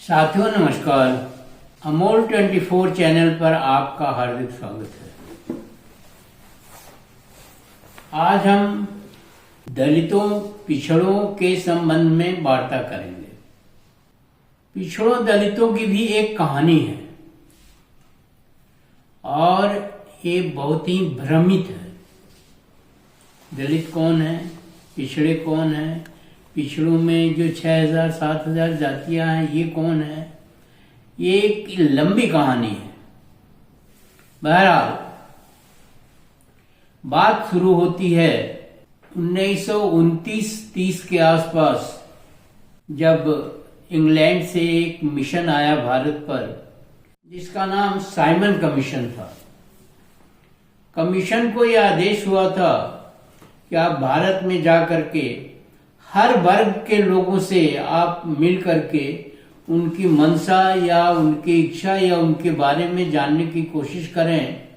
साथियों नमस्कार। अमोल 24 चैनल पर आपका हार्दिक स्वागत है। आज हम दलितों पिछड़ों के संबंध में वार्ता करेंगे। पिछड़ों दलितों की भी एक कहानी है और ये बहुत ही भ्रमित है। दलित कौन है, पिछड़े कौन है, पिछड़ों में जो 6000 7000 जातियां हैं ये कौन है, ये एक लंबी कहानी है। बहरहाल बात शुरू होती है 1929-30 के आसपास, जब इंग्लैंड से एक मिशन आया भारत पर जिसका नाम साइमन कमीशन था। कमीशन को यह आदेश हुआ था कि आप भारत में जाकर के हर वर्ग के लोगों से आप मिल करके उनकी मंशा या उनकी इच्छा या उनके बारे में जानने की कोशिश करें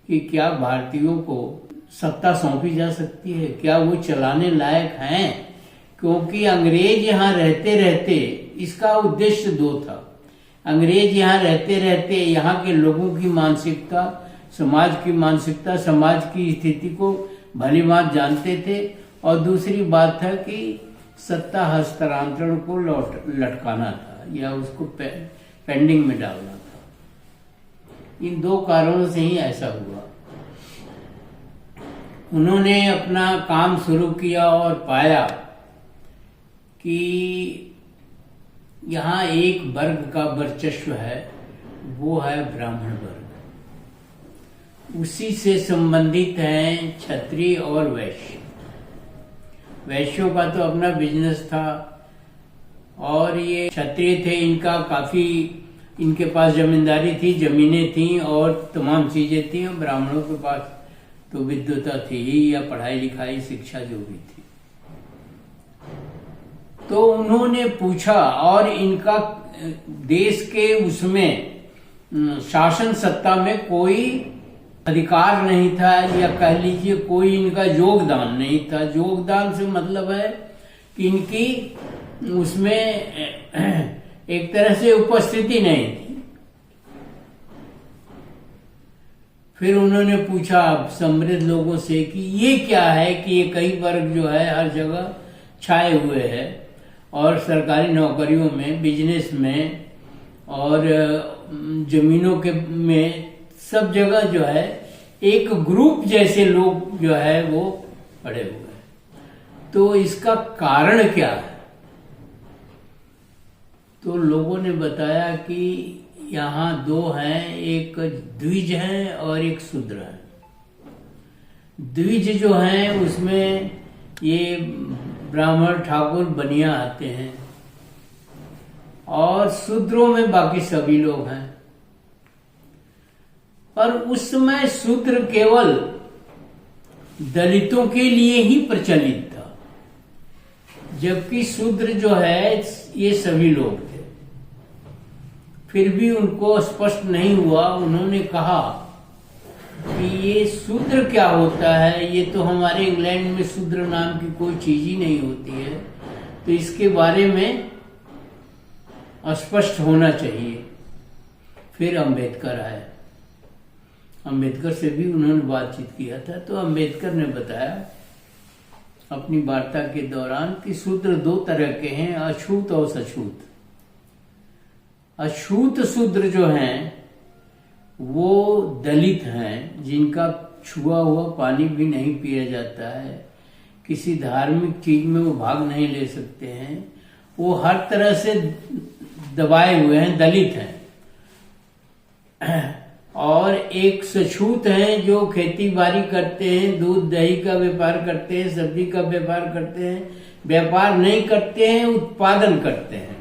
कि क्या भारतीयों को सत्ता सौंपी जा सकती है, क्या वो चलाने लायक हैं। क्योंकि अंग्रेज यहाँ रहते रहते, इसका उद्देश्य दो था। अंग्रेज यहाँ रहते रहते यहाँ के लोगों की मानसिकता, समाज की मानसिकता, समाज की स्थिति को भली भांति जानते थे, और दूसरी बात था कि सत्ता हस्तांतरण को लटकाना था या उसको पेंडिंग में डालना था। इन दो कारणों से ही ऐसा हुआ। उन्होंने अपना काम शुरू किया और पाया कि यहाँ एक वर्ग का वर्चस्व है, वो है ब्राह्मण वर्ग। उसी से संबंधित हैं क्षत्रिय और वैश्य। वैश्यों का तो अपना बिजनेस था और ये क्षत्रिय थे, इनका काफी, इनके पास जमींदारी थी, जमीनें थी और तमाम चीजें थी। और ब्राह्मणों के पास तो विद्वता थी ही, या पढ़ाई लिखाई शिक्षा जो भी थी। तो उन्होंने पूछा, और इनका देश के उसमें शासन सत्ता में कोई अधिकार नहीं था, या कह लीजिए कोई इनका योगदान नहीं था। योगदान से मतलब है कि इनकी उसमें एक तरह से उपस्थिति नहीं थी। फिर उन्होंने पूछा समृद्ध लोगों से कि ये क्या है कि ये कई वर्ग जो है हर जगह छाए हुए हैं, और सरकारी नौकरियों में, बिजनेस में और जमीनों के में, सब जगह जो है एक ग्रुप जैसे लोग जो है वो पड़े हुए हैं। तो इसका कारण क्या है? तो लोगों ने बताया कि यहाँ दो हैं, एक द्विज है और एक शूद्र है। द्विज जो हैं उसमें ये ब्राह्मण, ठाकुर, बनिया आते हैं, और शूद्रों में बाकी सभी लोग हैं। पर उस समय शूद्र केवल दलितों के लिए ही प्रचलित था, जबकि शूद्र जो है ये सभी लोग थे। फिर भी उनको स्पष्ट नहीं हुआ। उन्होंने कहा कि ये शूद्र क्या होता है, ये तो हमारे इंग्लैंड में शूद्र नाम की कोई चीज ही नहीं होती है, तो इसके बारे में स्पष्ट होना चाहिए। फिर अम्बेडकर आए। अम्बेडकर से भी उन्होंने बातचीत किया था। तो अम्बेडकर ने बताया अपनी वार्ता के दौरान कि शूद्र दो तरह के हैं, अछूत और सछूत। अछूत शूद्र जो हैं वो दलित हैं, जिनका छुआ हुआ पानी भी नहीं पिया जाता है, किसी धार्मिक चीज में वो भाग नहीं ले सकते हैं, वो हर तरह से दबाए हुए हैं, दलित हैं। और एक सछूत हैं जो खेती बाड़ी करते हैं, दूध दही का व्यापार करते हैं, सब्जी का व्यापार करते हैं। व्यापार नहीं करते हैं, उत्पादन करते हैं।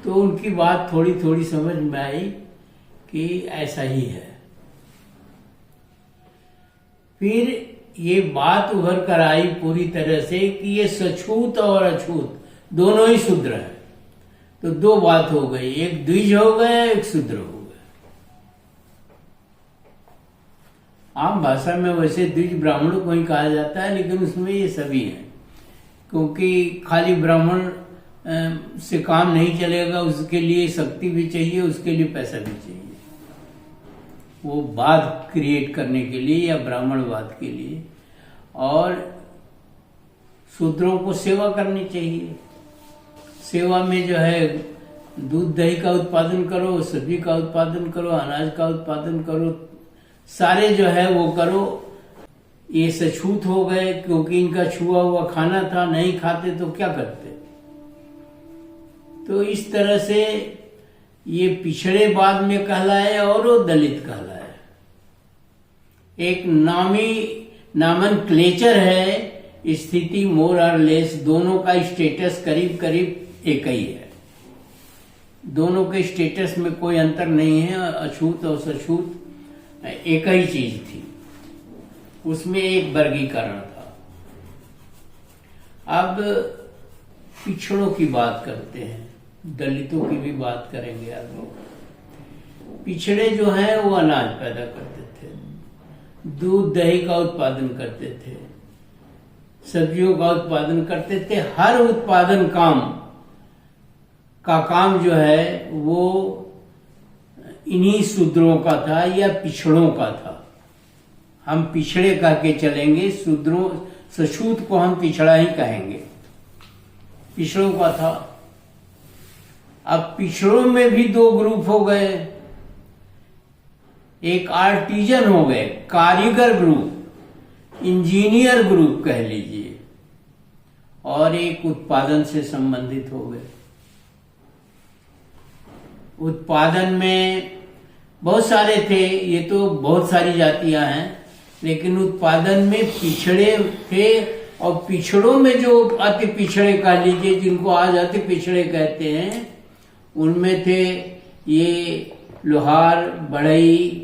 तो उनकी बात थोड़ी थोड़ी समझ में आई कि ऐसा ही है। फिर ये बात उभर कर आई पूरी तरह से कि ये सछूत और अछूत दोनों ही शूद्र हैं। तो दो बात हो गई, एक द्विज हो गया, एक शूद्र हो गया। आम भाषा में वैसे द्विज ब्राह्मणों को ही कहा जाता है, लेकिन उसमें ये सभी हैं। क्योंकि खाली ब्राह्मण से काम नहीं चलेगा, उसके लिए शक्ति भी चाहिए, उसके लिए पैसा भी चाहिए, वो वाद क्रिएट करने के लिए या ब्राह्मणवाद के लिए। और शूद्रों को सेवा करनी चाहिए। सेवा में जो है दूध दही का उत्पादन करो, सब्जी का उत्पादन करो, अनाज का उत्पादन करो, सारे जो है वो करो। ये सछूत हो गए क्योंकि इनका छुआ हुआ खाना था, नहीं खाते तो क्या करते। तो इस तरह से ये पिछड़े बाद में कहलाए और वो दलित कहलाए। एक नामनक्लेचर है, स्थिति मोर और लेस, दोनों का स्टेटस करीब करीब एक ही है। दोनों के स्टेटस में कोई अंतर नहीं है। अछूत और सछूत एक ही चीज थी, उसमें एक वर्गीकरण था। अब पिछड़ों की बात करते हैं, दलितों की भी बात करेंगे आप लोग। पिछड़े जो हैं वो अनाज पैदा करते थे, दूध दही का उत्पादन करते थे, सब्जियों का उत्पादन करते थे। हर उत्पादन का काम जो है वो इन्हीं शूद्रों का था या पिछड़ों का था। हम पिछड़े कह के चलेंगे, शूद्रों सछूत को हम पिछड़ा ही कहेंगे, पिछड़ों का था। अब पिछड़ों में भी दो ग्रुप हो गए, एक आर्टिजन हो गए, कारीगर ग्रुप, इंजीनियर ग्रुप कह लीजिए, और एक उत्पादन से संबंधित हो गए। उत्पादन में बहुत सारे थे, ये तो बहुत सारी जातियां हैं, लेकिन उत्पादन में पिछड़े थे। और पिछड़ों में जो अति पिछड़े कह लीजिए, जिनको आज अति पिछड़े कहते हैं, उनमें थे ये लोहार, बढ़ई,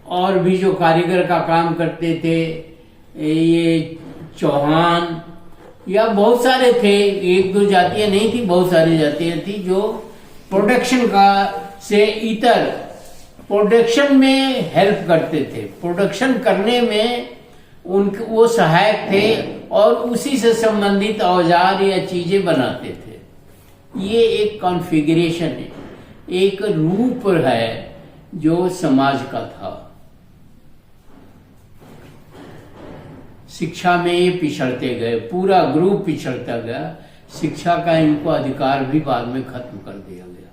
और भी जो कारीगर का काम करते थे, ये चौहान, या बहुत सारे थे। एक दो जातियां नहीं थी, बहुत सारी जातियां थी जो प्रोडक्शन का से इतर प्रोडक्शन में हेल्प करते थे, प्रोडक्शन करने में उनके वो सहायक थे और उसी से संबंधित औजार या चीजें बनाते थे। ये एक कॉन्फ़िगरेशन है, एक रूप है जो समाज का था। शिक्षा में ये पिछड़ते गए, पूरा ग्रुप पिछड़ता गया। शिक्षा का इनको अधिकार भी बाद में खत्म कर दिया गया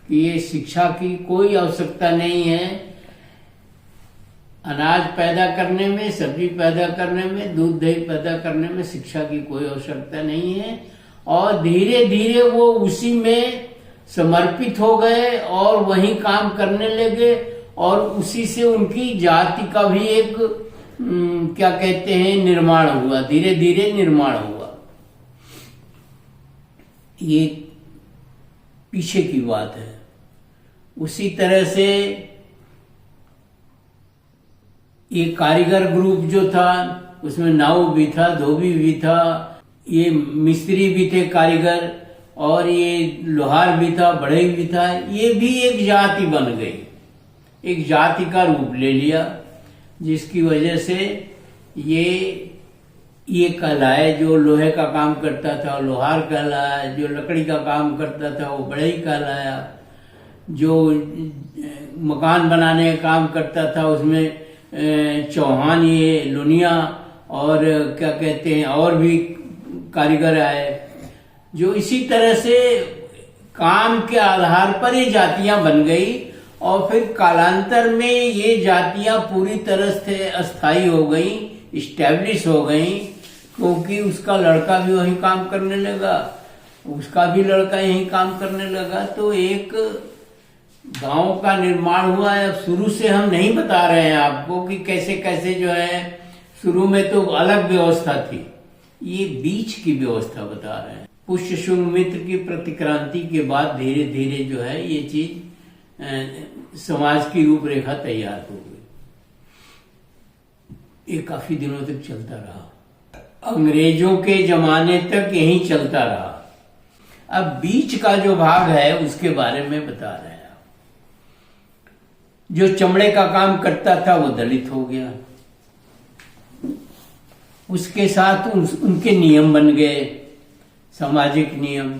कि ये शिक्षा की कोई आवश्यकता नहीं है। अनाज पैदा करने में, सब्जी पैदा करने में, दूध दही पैदा करने में शिक्षा की कोई आवश्यकता नहीं है। और धीरे धीरे वो उसी में समर्पित हो गए और वही काम करने लगे, और उसी से उनकी जाति का भी एक क्या कहते हैं निर्माण हुआ, धीरे धीरे निर्माण हुआ। ये पीछे की बात है। उसी तरह से ये कारीगर ग्रुप जो था, उसमें नाऊ भी था, धोबी भी था, ये मिस्त्री भी थे कारीगर, और ये लोहार भी था, बढ़ई भी था। ये भी एक जाति बन गई, एक जाति का रूप ले लिया, जिसकी वजह से ये कहलाए। जो लोहे का काम करता था लोहार कहलाया, जो लकड़ी का काम करता था वो बढ़ई कहलाया, जो मकान बनाने का काम करता था उसमें चौहान, ये लुनिया, और क्या कहते हैं और भी कारीगर आए, जो इसी तरह से काम के आधार पर ये जातियां बन गई। और फिर कालांतर में ये जातियां पूरी तरह से अस्थायी हो गई, इस्टेब्लिश हो गई, क्योंकि उसका लड़का भी वही काम करने लगा, उसका भी लड़का यही काम करने लगा। तो एक गांव का निर्माण हुआ है। अब शुरू से हम नहीं बता रहे हैं आपको कि कैसे कैसे जो है, शुरू में तो अलग व्यवस्था थी, ये बीच की व्यवस्था बता रहे हैं। पुष्य शुंग मित्र की प्रतिक्रांति के बाद धीरे धीरे जो है ये चीज समाज की रूपरेखा तैयार हो गई। ये काफी दिनों तक चलता रहा, अंग्रेजों के जमाने तक यही चलता रहा। अब बीच का जो भाग है उसके बारे में बता रहे हैं। जो चमड़े का काम करता था वो दलित हो गया, उसके साथ उनके नियम बन गए, सामाजिक नियम।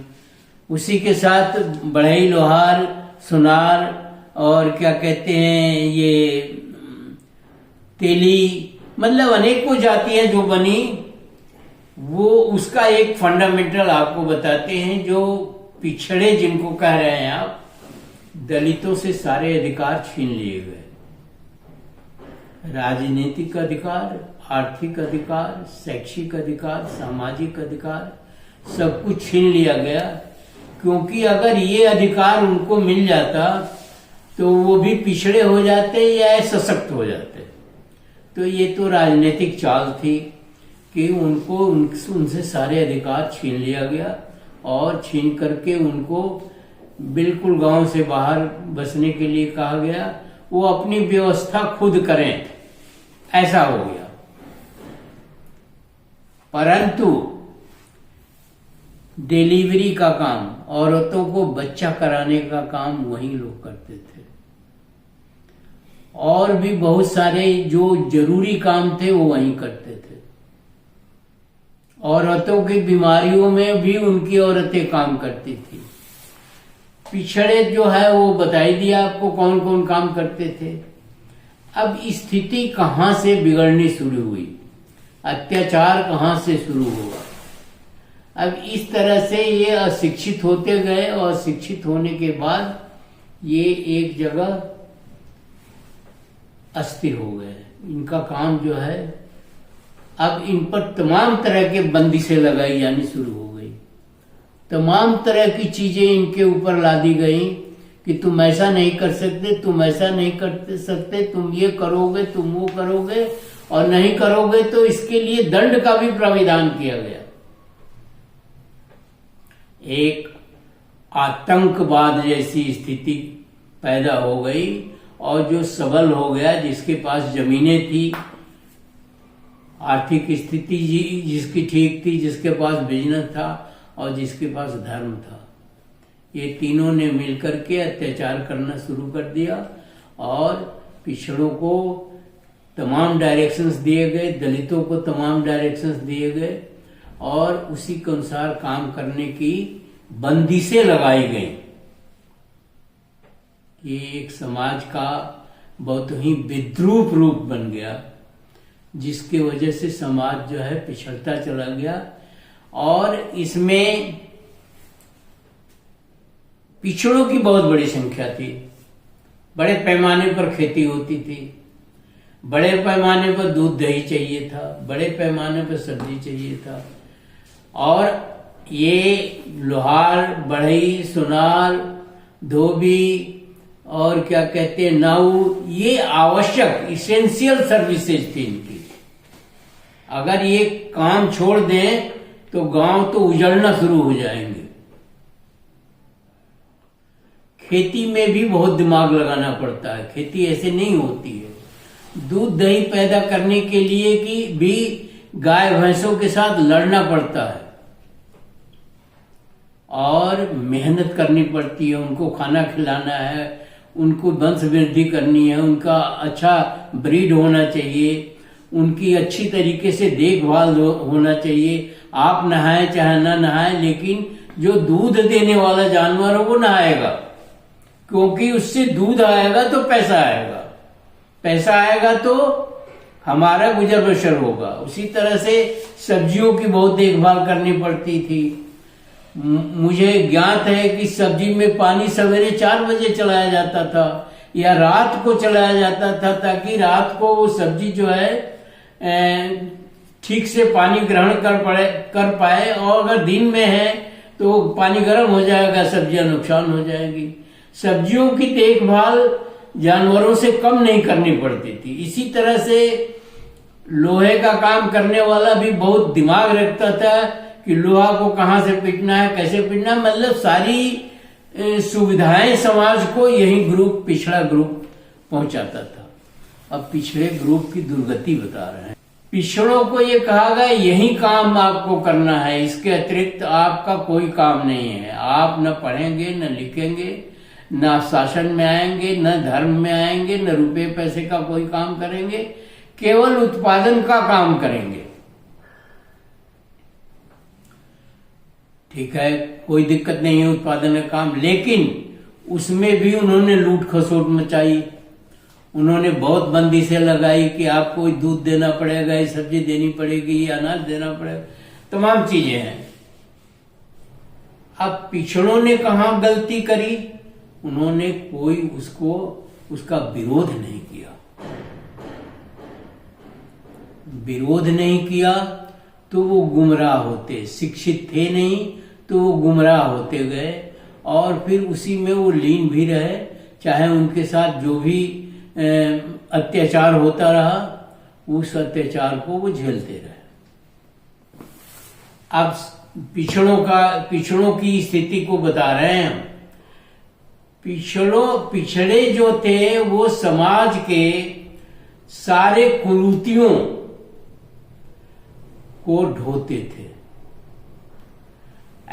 उसी के साथ बढ़ई, लोहार, सुनार और क्या कहते हैं ये तेली, मतलब अनेकों जातियां जो बनी, वो उसका एक फंडामेंटल आपको बताते हैं। जो पिछड़े जिनको कह रहे हैं आप, दलितों से सारे अधिकार छीन लिए गए। राजनीतिक अधिकार, आर्थिक अधिकार, शैक्षिक अधिकार, सामाजिक अधिकार, सब कुछ छीन लिया गया। क्योंकि अगर ये अधिकार उनको मिल जाता तो वो भी पिछड़े हो जाते या सशक्त हो जाते। तो ये तो राजनीतिक चाल थी कि उनको उनसे सारे अधिकार छीन लिया गया और छीन करके उनको बिल्कुल गांव से बाहर बसने के लिए कहा गया। वो अपनी व्यवस्था खुद करें, ऐसा हो गया। परंतु डिलीवरी का काम, औरतों को बच्चा कराने का काम वही लोग करते थे। और भी बहुत सारे जो जरूरी काम थे वो वही करते थे। औरतों की बीमारियों में भी उनकी औरतें काम करती थी। पिछड़े जो है वो बताई दिया आपको कौन कौन काम करते थे। अब स्थिति कहां से बिगड़नी शुरू हुई, अत्याचार कहां से शुरू हुआ। अब इस तरह से ये अशिक्षित होते गए और शिक्षित होने के बाद ये एक जगह अस्थिर हो गए। इनका काम जो है, अब इन पर तमाम तरह के बंदिशें लगाई जानी शुरू हो गई। तमाम तरह की चीजें इनके ऊपर लादी गई कि तुम ऐसा नहीं कर सकते, तुम ऐसा नहीं कर सकते, तुम ये करोगे, तुम वो करोगे, और नहीं करोगे तो इसके लिए दंड का भी प्राविधान किया गया। एक आतंकवाद जैसी स्थिति पैदा हो गई। और जो सबल हो गया, जिसके पास जमीनें थी, आर्थिक स्थिति जिसकी ठीक थी, जिसके पास बिजनेस था और जिसके पास धर्म था, ये तीनों ने मिलकर के अत्याचार करना शुरू कर दिया। और पिछड़ों को तमाम डायरेक्शंस दिए गए, दलितों को तमाम डायरेक्शंस दिए गए और उसी के अनुसार काम करने की बंदिशें लगाई गई। ये एक समाज का बहुत ही विद्रूप रूप बन गया, जिसके वजह से समाज जो है पिछड़ता चला गया। और इसमें पिछड़ों की बहुत बड़ी संख्या थी। बड़े पैमाने पर खेती होती थी, बड़े पैमाने पर दूध दही चाहिए था, बड़े पैमाने पर सब्जी चाहिए था। और ये लोहार, बढ़ई, सुनार, धोबी और क्या कहते हैं नाऊ, ये आवश्यक इसेंशियल सर्विसेज थी इनकी। अगर ये काम छोड़ दें तो गांव तो उजड़ना शुरू हो जाएंगे। खेती में भी बहुत दिमाग लगाना पड़ता है, खेती ऐसे नहीं होती है। दूध दही पैदा करने के लिए कि भी गाय भैंसों के साथ लड़ना पड़ता है और मेहनत करनी पड़ती है। उनको खाना खिलाना है, उनको वंश वृद्धि करनी है, उनका अच्छा ब्रीड होना चाहिए, उनकी अच्छी तरीके से देखभाल होना चाहिए। आप नहाए चाहे ना नहाए, लेकिन जो दूध देने वाला जानवर है वो नहाएगा, क्योंकि उससे दूध आएगा तो पैसा आएगा, पैसा आएगा तो हमारा गुजर बसर होगा। उसी तरह से सब्जियों की बहुत देखभाल करनी पड़ती थी। मुझे ज्ञात है कि सब्जी में पानी सवेरे 4 बजे चलाया जाता था या रात को चलाया जाता था, ताकि रात को वो सब्जी जो है ठीक से पानी ग्रहण कर पाए। और अगर दिन में है तो पानी गर्म हो जाएगा, सब्जियां नुकसान हो जाएगी। सब्जियों की देखभाल जानवरों से कम नहीं करनी पड़ती थी। इसी तरह से लोहे का काम करने वाला भी बहुत दिमाग रखता था कि लोहा को कहाँ से पीटना है, कैसे पीटना है। मतलब सारी सुविधाएं समाज को यही ग्रुप, पिछड़ा ग्रुप पहुंचाता था। अब पिछड़े ग्रुप की दुर्गति बता रहे हैं। पिछड़ों को ये कहा गया यही काम आपको करना है, इसके अतिरिक्त आपका कोई काम नहीं है। आप न पढ़ेंगे, न लिखेंगे, न शासन में आएंगे, न धर्म में आएंगे, न रुपए पैसे का कोई काम करेंगे, केवल उत्पादन का काम करेंगे। ठीक है, कोई दिक्कत नहीं है उत्पादन का काम, लेकिन उसमें भी उन्होंने लूट खसोट मचाई। उन्होंने बहुत बंदिशें लगाई कि आपको दूध देना पड़ेगा, ये सब्जी देनी पड़ेगी, ये अनाज देना पड़ेगा, तमाम चीजें हैं। अब पिछड़ों ने कहाँ गलती करी? उन्होंने कोई उसका विरोध नहीं किया। विरोध नहीं किया तो वो गुमराह होते, शिक्षित थे नहीं तो वो गुमराह होते गए, और फिर उसी में वो लीन भी रहे, चाहे उनके साथ जो भी अत्याचार होता रहा, उस अत्याचार को वो झेलते रहे। अब पिछड़ों की स्थिति को बता रहे हैं हम। पिछड़े जो थे वो समाज के सारे कुरीतियों को ढोते थे।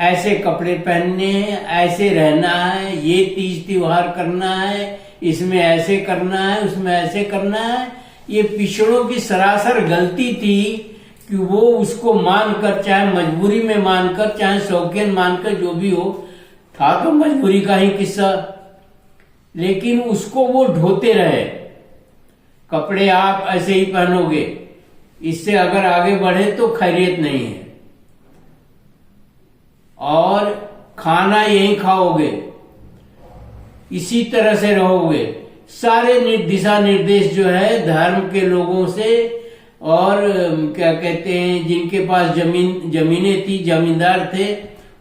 ऐसे कपड़े पहनने हैं, ऐसे रहना है, ये तीज त्योहार करना है, इसमें ऐसे करना है, उसमें ऐसे करना है। ये पिछड़ों की सरासर गलती थी कि वो उसको मानकर, चाहे मजबूरी में मानकर, चाहे शौकीन मानकर, जो भी हो, था तो मजबूरी का ही किस्सा, लेकिन उसको वो ढोते रहे। कपड़े आप ऐसे ही पहनोगे, इससे अगर आगे बढ़े तो खैरियत नहीं है, और खाना यही खाओगे, इसी तरह से रहोगे। सारे दिशा निर्देश जो है धर्म के लोगों से, और क्या कहते हैं, जिनके पास जमीनें थी, जमींदार थे,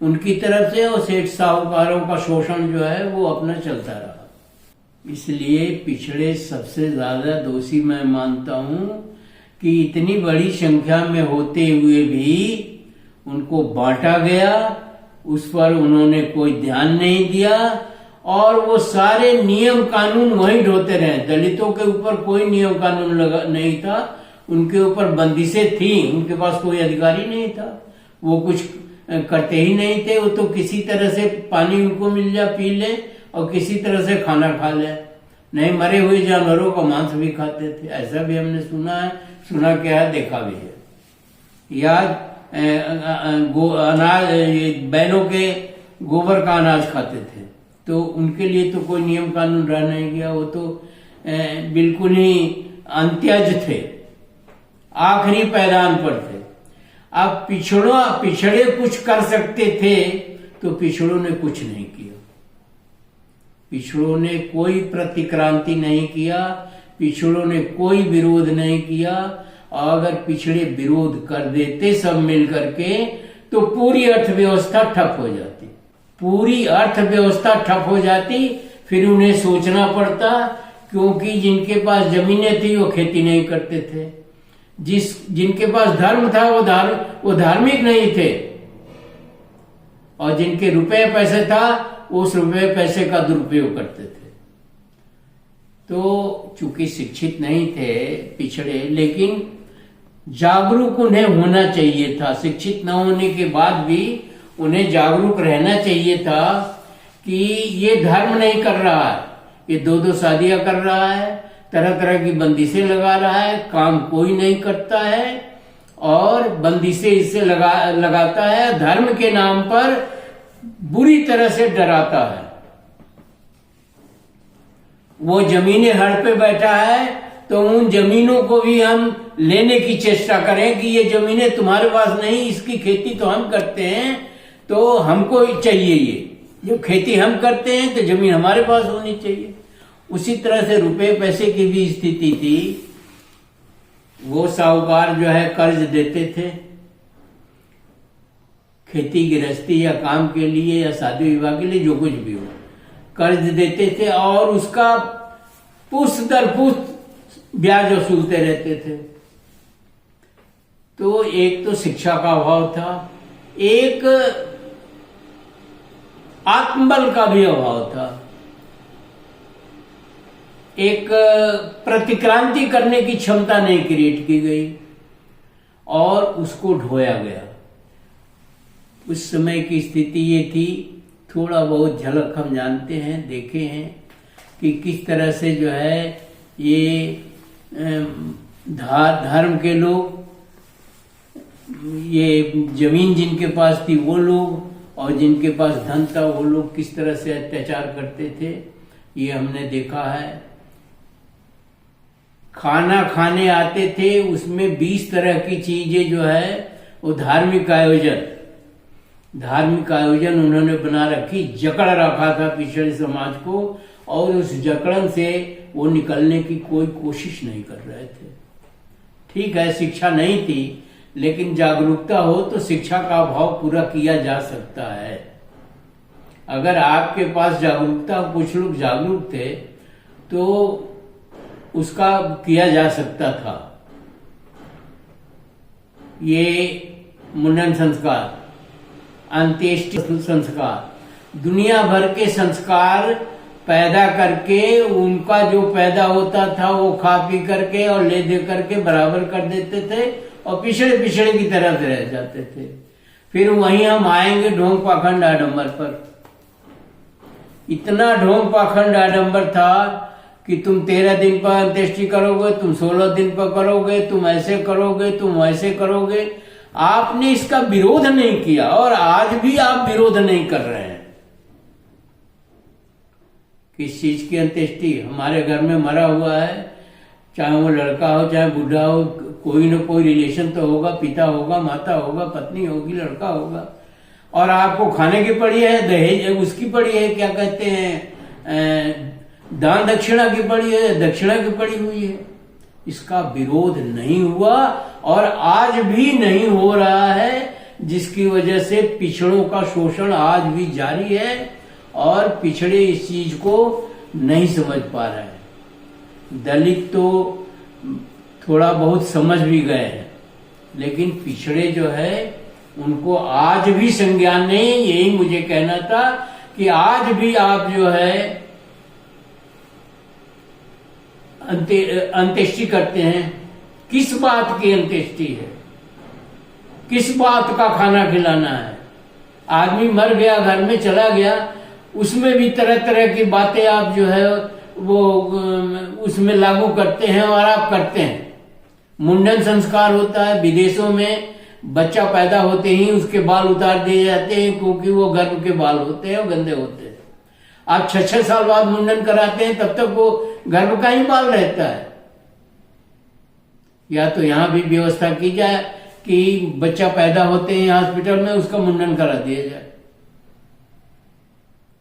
उनकी तरफ से, और सेठ साहूकारों का शोषण जो है वो अपना चलता रहा। इसलिए पिछड़े सबसे ज्यादा दोषी मैं मानता हूं कि इतनी बड़ी संख्या में होते हुए भी उनको बांटा गया, उस पर उन्होंने कोई ध्यान नहीं दिया, और वो सारे नियम कानून वहीं ढोते रहे। दलितों के ऊपर कोई नियम कानून नहीं था, उनके ऊपर बंदिशें थी, उनके पास कोई अधिकारी नहीं था, वो कुछ करते ही नहीं थे। वो तो किसी तरह से पानी उनको मिल जा पी ले, और किसी तरह से खाना खा ले, नहीं मरे हुए जानवरों का मांस भी खाते थे, ऐसा भी हमने सुना है, सुना क्या है, देखा भी है। या अनाज, बैलों के गोबर का अनाज खाते थे, तो उनके लिए तो कोई नियम कानून रह नहीं गया, वो तो बिल्कुल ही अंत्यज थे, आखिरी पैदान पर थे। अब पिछड़े कुछ कर सकते थे तो पिछड़ों ने कुछ नहीं किया। पिछड़ों ने कोई प्रतिक्रांति नहीं किया, पिछड़ों ने कोई विरोध नहीं किया। अगर पिछड़े विरोध कर देते सब मिल करके, तो पूरी अर्थव्यवस्था ठप हो जाती, पूरी अर्थव्यवस्था ठप हो जाती। फिर उन्हें सोचना पड़ता, क्योंकि जिनके पास जमीनें थी वो खेती नहीं करते थे, जिनके पास धर्म था वो धार्मिक नहीं थे, और जिनके रुपए पैसे था उस रुपए पैसे का दुरुपयोग करते थे। तो चूंकि शिक्षित नहीं थे पिछड़े, लेकिन जागरूक उन्हें होना चाहिए था। शिक्षित न होने के बाद भी उन्हें जागरूक रहना चाहिए था कि ये धर्म नहीं कर रहा है, ये दो शादियां कर रहा है, तरह तरह की बंदिशें लगा रहा है, काम कोई नहीं करता है, और बंदिशें इससे लगाता है, धर्म के नाम पर बुरी तरह से डराता है। वो जमीनें हड़ पे बैठा है, तो उन जमीनों को भी हम लेने की चेष्टा करें कि ये जमीनें तुम्हारे पास नहीं, इसकी खेती तो हम करते हैं, तो हमको चाहिए ये, जब खेती हम करते हैं तो जमीन हमारे पास होनी चाहिए। उसी तरह से रुपए पैसे की भी स्थिति थी। वो साहूकार जो है कर्ज देते थे, खेती गृहस्थी या काम के लिए या शादी विवाह के लिए, जो कुछ भी हो, कर्ज देते थे, और उसका पुष्ट दर पुष्ट ब्याज वसूलते रहते थे। तो एक तो शिक्षा का अभाव था, एक आत्मबल का भी अभाव था, एक प्रतिक्रांति करने की क्षमता नहीं क्रिएट की गई, और उसको ढोया गया। उस समय की स्थिति ये थी, थोड़ा बहुत झलक हम जानते हैं, देखे हैं कि किस तरह से जो है ये धर्म के लोग, ये जमीन जिनके पास थी वो लोग, और जिनके पास धन था वो लोग किस तरह से अत्याचार करते थे, ये हमने देखा है। खाना खाने आते थे, उसमें 20 तरह की चीजें जो है वो धार्मिक आयोजन उन्होंने बना रखी, जकड़ रखा था पिछड़े समाज को, और उस जकड़न से वो निकलने की कोई कोशिश नहीं कर रहे थे। ठीक है, शिक्षा नहीं थी, लेकिन जागरूकता हो तो शिक्षा का अभाव पूरा किया जा सकता है। अगर आपके पास जागरूकता, कुछ लोग जागरूक थे तो उसका किया जा सकता था। ये मुंडन संस्कार, अंत्येष्टि संस्कार, दुनिया भर के संस्कार पैदा करके उनका जो पैदा होता था वो खा पी करके और ले दे करके बराबर कर देते थे और पिछड़े पिछड़े की तरह से रह जाते थे। फिर वहीं हम आएंगे ढोंग पाखंड आडंबर पर। इतना ढोंग पाखंड आडंबर था कि तुम 13 दिन पर अंत्येष्टि करोगे, तुम 16 दिन पर करोगे, तुम ऐसे करोगे, तुम वैसे करोगे। आपने इसका विरोध नहीं किया और आज भी आप विरोध नहीं कर रहे हैं। किस चीज की अंत्येष्टि? हमारे घर में मरा हुआ है, चाहे वो लड़का हो चाहे बूढ़ा हो, कोई न कोई रिलेशन तो होगा, पिता होगा, माता होगा, पत्नी होगी, लड़का होगा, और आपको खाने की पड़ी है, दहेज उसकी पड़ी है, क्या कहते हैं, दान दक्षिणा की पड़ी है, दक्षिणा की पड़ी हुई है। इसका विरोध नहीं हुआ और आज भी नहीं हो रहा है, जिसकी वजह से पिछड़ों का शोषण आज भी जारी है और पिछड़े इस चीज को नहीं समझ पा रहे हैं। दलित तो थोड़ा बहुत समझ भी गए हैं, लेकिन पिछड़े जो है उनको आज भी संज्ञान नहीं। यही मुझे कहना था कि आज भी आप जो है अंत्येष्टि करते हैं। किस बात की अंत्येष्टि है? किस बात का खाना खिलाना है? आदमी मर गया, घर में चला गया, उसमें भी तरह तरह की बातें आप जो है वो उसमें लागू करते हैं और आप करते हैं। मुंडन संस्कार होता है विदेशों में, बच्चा पैदा होते ही उसके बाल उतार दिए जाते हैं, क्योंकि वो गर्भ के बाल होते हैं और गंदे होते हैं। आप 6-6 साल बाद मुंडन कराते हैं, तब तक वो गर्भ का ही बाल रहता है। या तो यहां भी व्यवस्था की जाए कि बच्चा पैदा होते ही हॉस्पिटल में उसका मुंडन करा दिया जाए,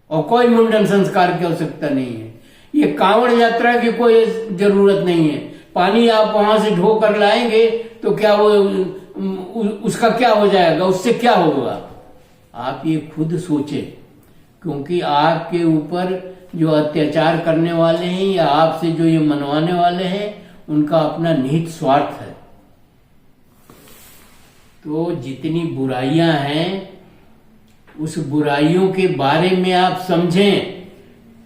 और कोई मुंडन संस्कार की आवश्यकता नहीं है। ये कांवड़ यात्रा की कोई जरूरत नहीं है। पानी आप वहां से ढो कर लाएंगे तो क्या वो उसका क्या हो जाएगा, उससे क्या होगा? आप ये खुद सोचें, क्योंकि आपके ऊपर जो अत्याचार करने वाले हैं या आपसे जो ये मनवाने वाले हैं, उनका अपना निहित स्वार्थ है। तो जितनी बुराइयां हैं उस बुराइयों के बारे में आप समझें।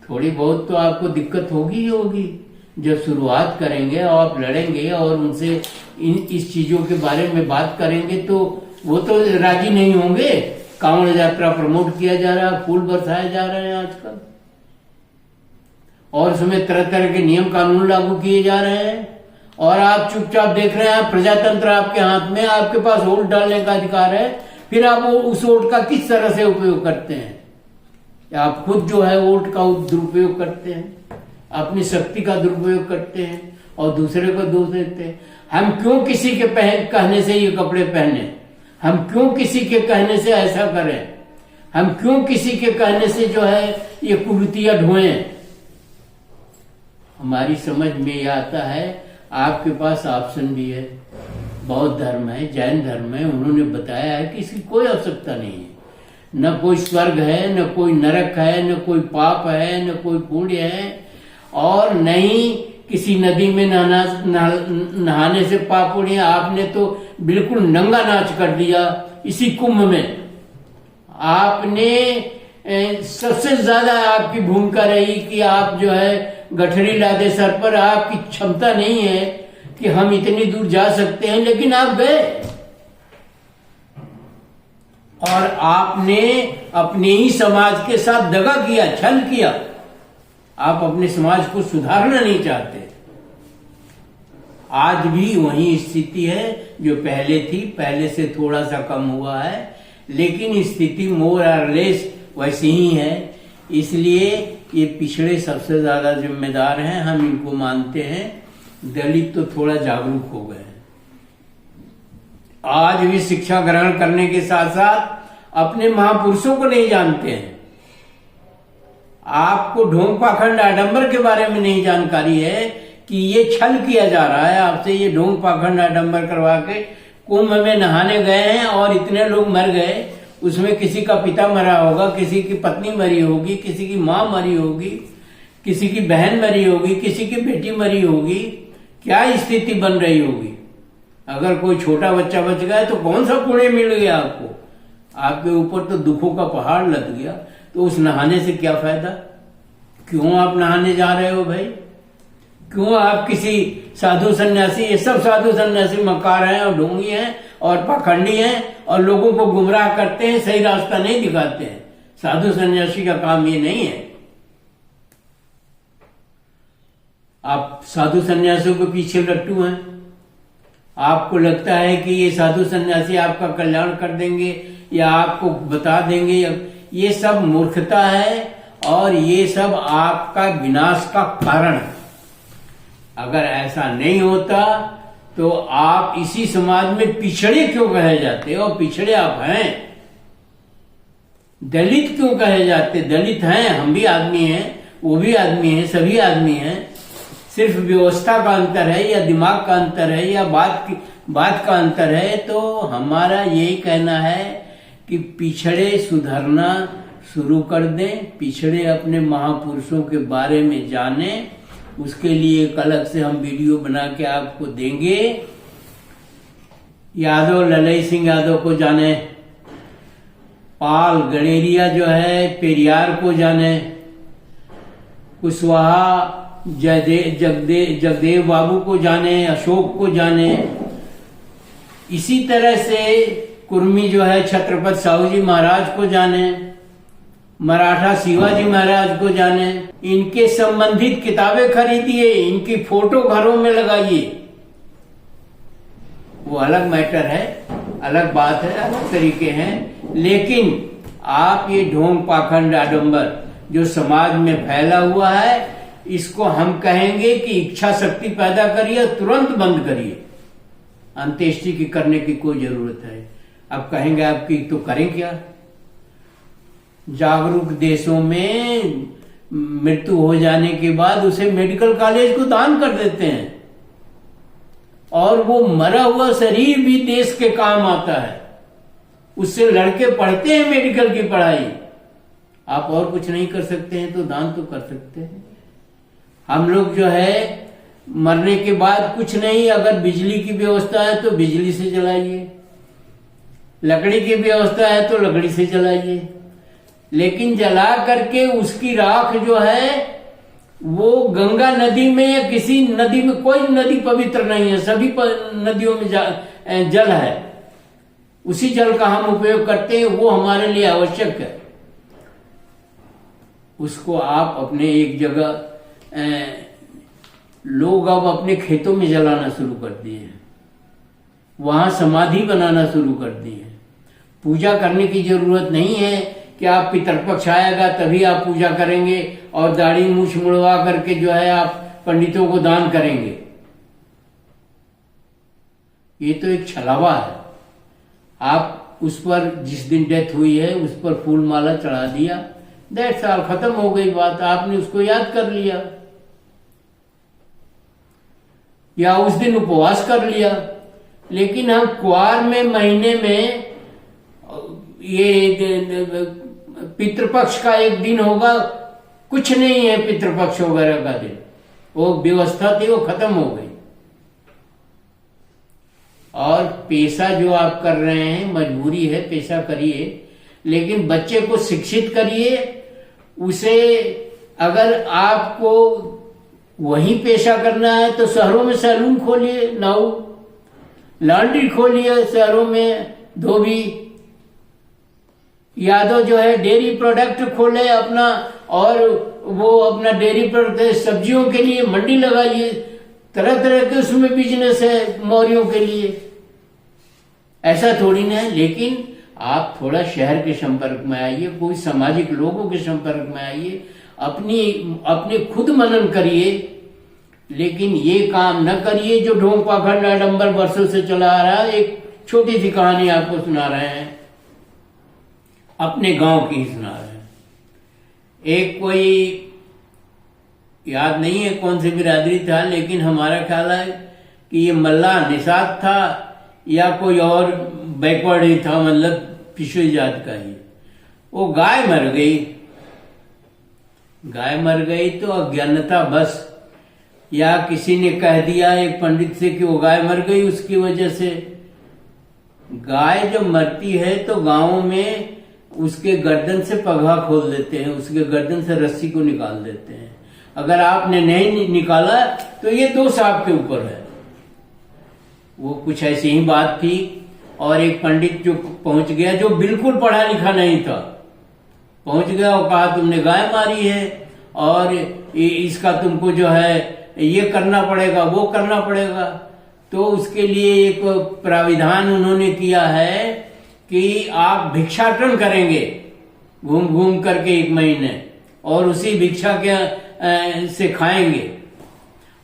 थोड़ी बहुत तो आपको दिक्कत होगी ही होगी। जब शुरुआत करेंगे और आप लड़ेंगे और उनसे इस चीजों के बारे में बात करेंगे तो वो तो राजी नहीं होंगे। कांवड़ यात्रा प्रमोट किया जा रहा है, फूल बरसाए जा रहे हैं आजकल, और उसमें तरह तरह के नियम कानून लागू किए जा रहे हैं, और आप चुपचाप देख रहे हैं। प्रजातंत्र आपके हाथ में, आपके पास वोट डालने का अधिकार है, फिर आप उस वोट का किस तरह से उपयोग करते हैं? आप खुद जो है वोट का दुरुपयोग करते हैं, अपनी शक्ति का दुरुपयोग करते हैं और दूसरे को दोष देते हैं। हम क्यों किसी के कहने से ये कपड़े पहने? हम क्यों किसी के कहने से ऐसा करें? हम क्यों किसी के कहने से जो है ये कुरीतियां ढोएं? हमारी समझ में यह आता है, आपके पास ऑप्शन भी है। बौद्ध धर्म है, जैन धर्म है, उन्होंने बताया है कि इसकी कोई आवश्यकता नहीं है। न कोई स्वर्ग है, न कोई नरक है, न कोई पाप है, न कोई पुण्य है, और न ही किसी नदी में नहाने से पाप पुण्य। आपने तो बिल्कुल नंगा नाच कर दिया इसी कुंभ में। आपने सबसे ज्यादा आपकी भूमिका रही कि आप जो है गठरी लादे सर पर। आपकी क्षमता नहीं है कि हम इतनी दूर जा सकते हैं, लेकिन आप गए और आपने अपने ही समाज के साथ दगा किया, छल किया। आप अपने समाज को सुधारना नहीं चाहते। आज भी वही स्थिति है जो पहले थी, पहले से थोड़ा सा कम हुआ है, लेकिन स्थिति मोर और लेस वैसी ही है। इसलिए ये पिछड़े सबसे ज्यादा जिम्मेदार हैं, हम इनको मानते हैं। दलित तो थोड़ा जागरूक हो गए हैं, आज भी शिक्षा ग्रहण करने के साथ साथ अपने महापुरुषों को नहीं जानते हैं। आपको ढोंग पाखंड आडंबर के बारे में नहीं जानकारी है कि ये छल किया जा रहा है आपसे। ये ढोंग पाखंड आडंबर करवा के कुंभ में नहाने गए हैं और इतने लोग मर गए, उसमें किसी का पिता मरा होगा, किसी की पत्नी मरी होगी, किसी की माँ मरी होगी, किसी की बहन मरी होगी, किसी की बेटी मरी होगी। क्या स्थिति बन रही होगी? अगर कोई छोटा बच्चा बच गया तो कौन सा पुण्य मिल गया आपको? आपके ऊपर तो दुखों का पहाड़ लग गया। तो उस नहाने से क्या फायदा? क्यों आप नहाने जा रहे हो भाई? क्यों आप किसी साधु सन्यासी, ये सब साधु सन्यासी मक्कार हैं और ढोंगी हैं और पाखंडी हैं और लोगों को गुमराह करते हैं, सही रास्ता नहीं दिखाते हैं। साधु सन्यासी का काम ये नहीं है। आप साधु सन्यासियों के पीछे लट्टू हैं। आपको लगता है कि ये साधु सन्यासी आपका कल्याण कर देंगे या आपको बता देंगे, ये सब मूर्खता है और ये सब आपका विनाश का कारण है। अगर ऐसा नहीं होता तो आप इसी समाज में पिछड़े क्यों कहे जाते हो? पिछड़े आप हैं। दलित क्यों कहे जाते? दलित हैं, हम भी आदमी हैं, वो भी आदमी हैं, सभी आदमी हैं। सिर्फ व्यवस्था का अंतर है या दिमाग का अंतर है या बात का अंतर है। तो हमारा यही कहना है कि पिछड़े सुधरना शुरू कर दें, पिछड़े अपने महापुरुषों के बारे में जाने। उसके लिए एक अलग से हम वीडियो बना के आपको देंगे। यादव ललई सिंह यादव को जाने, पाल गणेरिया जो है पेरियार को जाने, कुशवाहा जगदेव बाबू को जाने, अशोक को जाने। इसी तरह से कुर्मी जो है छत्रपति साहू जी महाराज को जाने, मराठा शिवाजी महाराज को जाने। इनके संबंधित किताबें खरीदिए, इनकी फोटो घरों में लगाइए। वो अलग मैटर है, अलग बात है, अलग तरीके हैं। लेकिन आप ये ढोंग पाखंड आडंबर जो समाज में फैला हुआ है, इसको हम कहेंगे कि इच्छा शक्ति पैदा करिए, तुरंत बंद करिए। अंत्येष्टि की करने की कोई जरूरत है? अब कहेंगे आपकी तो करें क्या? जागरूक देशों में मृत्यु हो जाने के बाद उसे मेडिकल कॉलेज को दान कर देते हैं और वो मरा हुआ शरीर भी देश के काम आता है। उससे लड़के पढ़ते हैं मेडिकल की पढ़ाई। आप और कुछ नहीं कर सकते हैं तो दान तो कर सकते हैं। हम लोग जो है मरने के बाद कुछ नहीं, अगर बिजली की व्यवस्था है तो बिजली से जलाइए, लकड़ी की व्यवस्था है तो लकड़ी से जलाइए। लेकिन जला करके उसकी राख जो है वो गंगा नदी में या किसी नदी में, कोई नदी पवित्र नहीं है, सभी नदियों में जल है। उसी जल का हम उपयोग करते हैं, वो हमारे लिए आवश्यक है। उसको आप अपने एक जगह लोग अब अपने खेतों में जलाना शुरू कर दिए हैं, वहां समाधि बनाना शुरू कर दिए हैं। पूजा करने की जरूरत नहीं है कि आप पितरपक्ष आएगा तभी आप पूजा करेंगे और दाढ़ी मूछ मुड़वा करके जो है आप पंडितों को दान करेंगे। ये तो एक छलावा है। आप उस पर जिस दिन डेथ हुई है उस पर फूल माला चढ़ा दिया, दैट्स ऑल, खत्म हो गई बात। आपने उसको याद कर लिया या उस दिन उपवास कर लिया। लेकिन हम क्वार में महीने में ये पितृपक्ष का एक दिन होगा, कुछ नहीं है पितृपक्ष वगैरह का दिन, वो व्यवस्था थी वो खत्म हो गई। और पेशा जो आप कर रहे हैं मजबूरी है, पेशा करिए, लेकिन बच्चे को शिक्षित करिए। उसे अगर आपको वही पेशा करना है तो शहरों में सैलून खोलिए, नाऊ लॉन्ड्री खोलिए शहरों में, धोबी। यादव जो है डेयरी प्रोडक्ट खोले अपना, और वो अपना डेयरी प्रोडक्ट सब्जियों के लिए मंडी लगाइए, तरह तरह के उसमें बिजनेस है मौर्यों के लिए। ऐसा थोड़ी ना है। लेकिन आप थोड़ा शहर के संपर्क में आइए, कोई सामाजिक लोगों के संपर्क में आइए, अपने खुद मनन करिए, लेकिन ये काम न करिए जो ढोंग पाखंड आडंबर वर्षों से चला आ रहा है। एक छोटी सी कहानी आपको सुना रहे हैं, अपने गांव की ही सुना रहे हैं। एक कोई याद नहीं है कौन सी बिरादरी था, लेकिन हमारा ख्याल है कि ये मल्ला निषाद था या कोई और बैकवर्ड ही था, मतलब पिछड़ी जात का ही। वो गाय मर गई तो अज्ञानता बस, या किसी ने कह दिया एक पंडित से कि वो गाय मर गई, उसकी वजह से। गाय जब मरती है तो गांव में उसके गर्दन से पगहा खोल देते हैं, उसके गर्दन से रस्सी को निकाल देते हैं। अगर आपने नहीं निकाला तो ये दोष आपके ऊपर है। वो कुछ ऐसी ही बात थी, और एक पंडित जो पहुंच गया, जो बिल्कुल पढ़ा लिखा नहीं था, पहुंच गया और कहा तुमने गाय मारी है और इसका तुमको जो है ये करना पड़ेगा, वो करना पड़ेगा। तो उसके लिए एक प्राविधान उन्होंने किया है कि आप भिक्षाटन करेंगे घूम घूम करके 1 महीने, और उसी भिक्षा के से खाएंगे,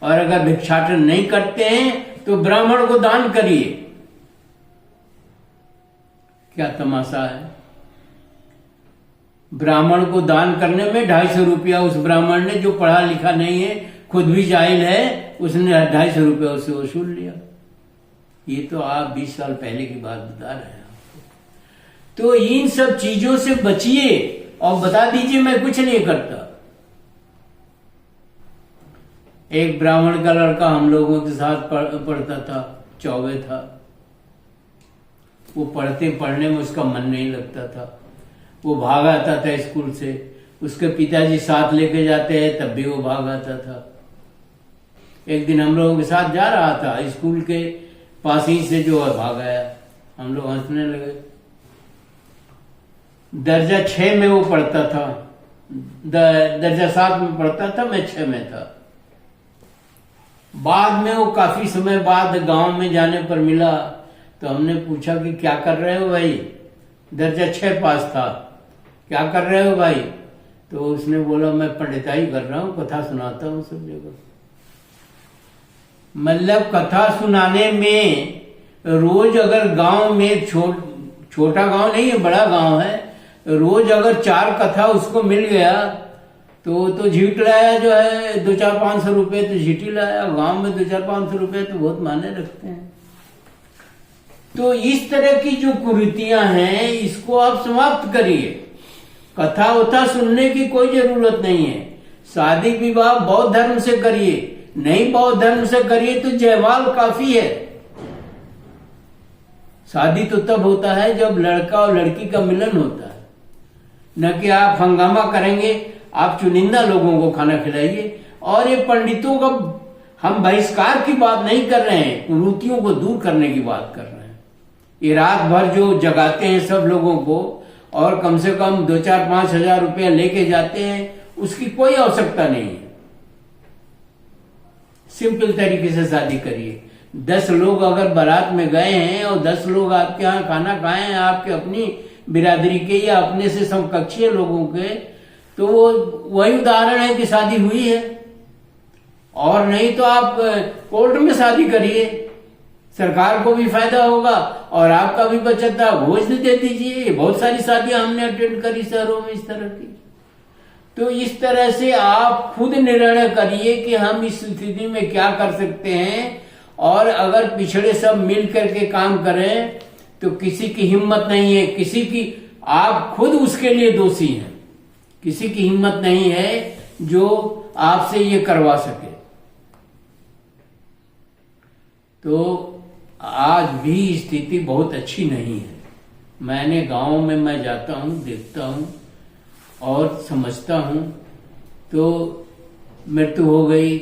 और अगर भिक्षाटन नहीं करते हैं तो ब्राह्मण को दान करिए। क्या तमाशा है। ब्राह्मण को दान करने में 250 रुपया उस ब्राह्मण ने, जो पढ़ा लिखा नहीं है, खुद भी जाहिल है, उसने 250 रुपया उससे वसूल लिया। ये तो आप 20 साल पहले की बात बता रहे हैं आपको। तो इन सब चीजों से बचिए और बता दीजिए मैं कुछ नहीं करता। एक ब्राह्मण का लड़का हम लोगों के साथ पढ़ता था, चौबे था। वो पढ़ने में उसका मन नहीं लगता था, वो भाग आता था स्कूल से। उसके पिताजी साथ लेके जाते हैं तब भी वो भाग आता था। एक दिन हम लोगों के साथ जा रहा था, स्कूल के पास ही से जो है भाग आया। हम लोग हंसने लगे। दर्जा 6 में वो पढ़ता था, दर्जा 7 में पढ़ता था, मैं 6 में था। बाद में वो काफी समय बाद गांव में जाने पर मिला, तो हमने पूछा कि क्या कर रहे हो भाई? दर्जा 6 पास था, क्या कर रहे हो भाई? तो उसने बोला मैं पंडिताई कर रहा हूं, कथा सुनाता हूं सब जगह। मतलब कथा सुनाने में रोज अगर गांव में छोटा गांव नहीं है, बड़ा गांव है, रोज अगर 4 कथा उसको मिल गया तो झीट लाया, जो है 200-500 रुपए तो झीटी लाया। गांव में 200-500 रुपए तो बहुत मायने रखते हैं। तो इस तरह की जो कुरीतियां हैं, इसको आप समाप्त करिए। कथा उथा सुनने की कोई जरूरत नहीं है। शादी विवाह बौद्ध धर्म से करिए, नहीं बौद्ध धर्म से करिए तो जयमाल काफी है। शादी तो तब होता है जब लड़का और लड़की का मिलन होता है, न कि आप हंगामा करेंगे। आप चुनिंदा लोगों को खाना खिलाइए। और ये पंडितों का हम बहिष्कार की बात नहीं कर रहे हैं, कुरीतियों को दूर करने की बात कर रहे हैं। ये रात भर जो जगाते हैं सब लोगों को, और कम से कम 2-4-5 हजार रुपया लेके जाते हैं, उसकी कोई आवश्यकता नहीं है। सिंपल तरीके से शादी करिए। 10 लोग अगर बारात में गए हैं और 10 लोग आपके यहाँ खाना खाए हैं, आपके अपनी बिरादरी के या अपने से समकक्षीय लोगों के, तो वो वही उदाहरण है कि शादी हुई है। और नहीं तो आप कोर्ट में शादी करिए, सरकार को भी फायदा होगा और आपका भी बचत है। भोज दे दीजिए। बहुत सारी शादियां हमने अटेंड करी शहरों में इस तरह की। तो इस तरह से आप खुद निर्णय करिए कि हम इस स्थिति में क्या कर सकते हैं। और अगर पिछड़े सब मिल करके काम करें तो किसी की हिम्मत नहीं है, किसी की, आप खुद उसके लिए दोषी हैं। किसी की हिम्मत नहीं है जो आपसे ये करवा सके। तो आज भी स्थिति बहुत अच्छी नहीं है। मैंने गांव में मैं जाता हूं, देखता हूं और समझता हूं। तो मृत्यु हो गई,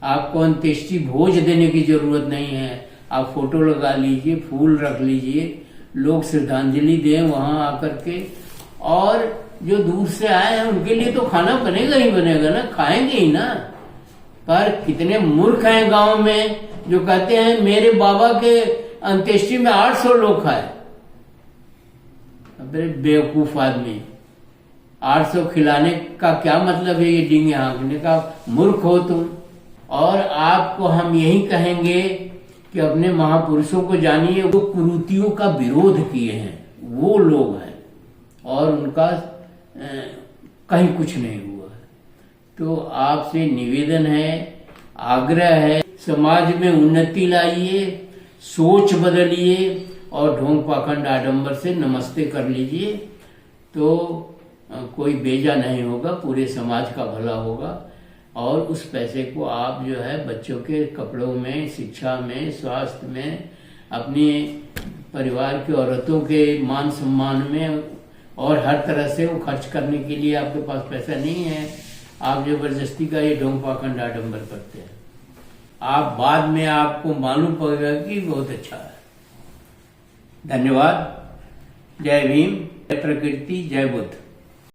आपको अंत्येष्टि भोज देने की जरूरत नहीं है। आप फोटो लगा लीजिए, फूल रख लीजिए, लोग श्रद्धांजलि दें वहां आकर के। और जो दूर से आए हैं उनके लिए तो खाना बनेगा ही बनेगा ना, खाएंगे ही ना। पर कितने मूर्ख हैं गांव में जो कहते हैं मेरे बाबा के अंत्येष्टि में 800 लोग खाए। अबे बेवकूफ आदमी, 800 खिलाने का क्या मतलब है ये डींगे हाँकने का? मूर्ख हो तुम। और आपको हम यही कहेंगे कि अपने महापुरुषों को जानिए, वो कुरीतियों का विरोध किए हैं, वो लोग हैं और उनका कहीं कुछ नहीं हुआ है। तो आपसे निवेदन है, आग्रह है, समाज में उन्नति लाइए, सोच बदलिए और ढोंग पाखंड आडंबर से नमस्ते कर लीजिए, तो कोई बेजा नहीं होगा, पूरे समाज का भला होगा। और उस पैसे को आप जो है बच्चों के कपड़ों में, शिक्षा में, स्वास्थ्य में, अपने परिवार की औरतों के मान सम्मान में और हर तरह से वो खर्च करने के लिए आपके पास पैसा नहीं है। आप जबरदस्ती का ये ढोंग पाखंड आडंबर करते हैं। आप बाद में आपको मालूम पड़ेगा कि बहुत अच्छा है। धन्यवाद। जय भीम, जय प्रकृति, जय बुद्ध।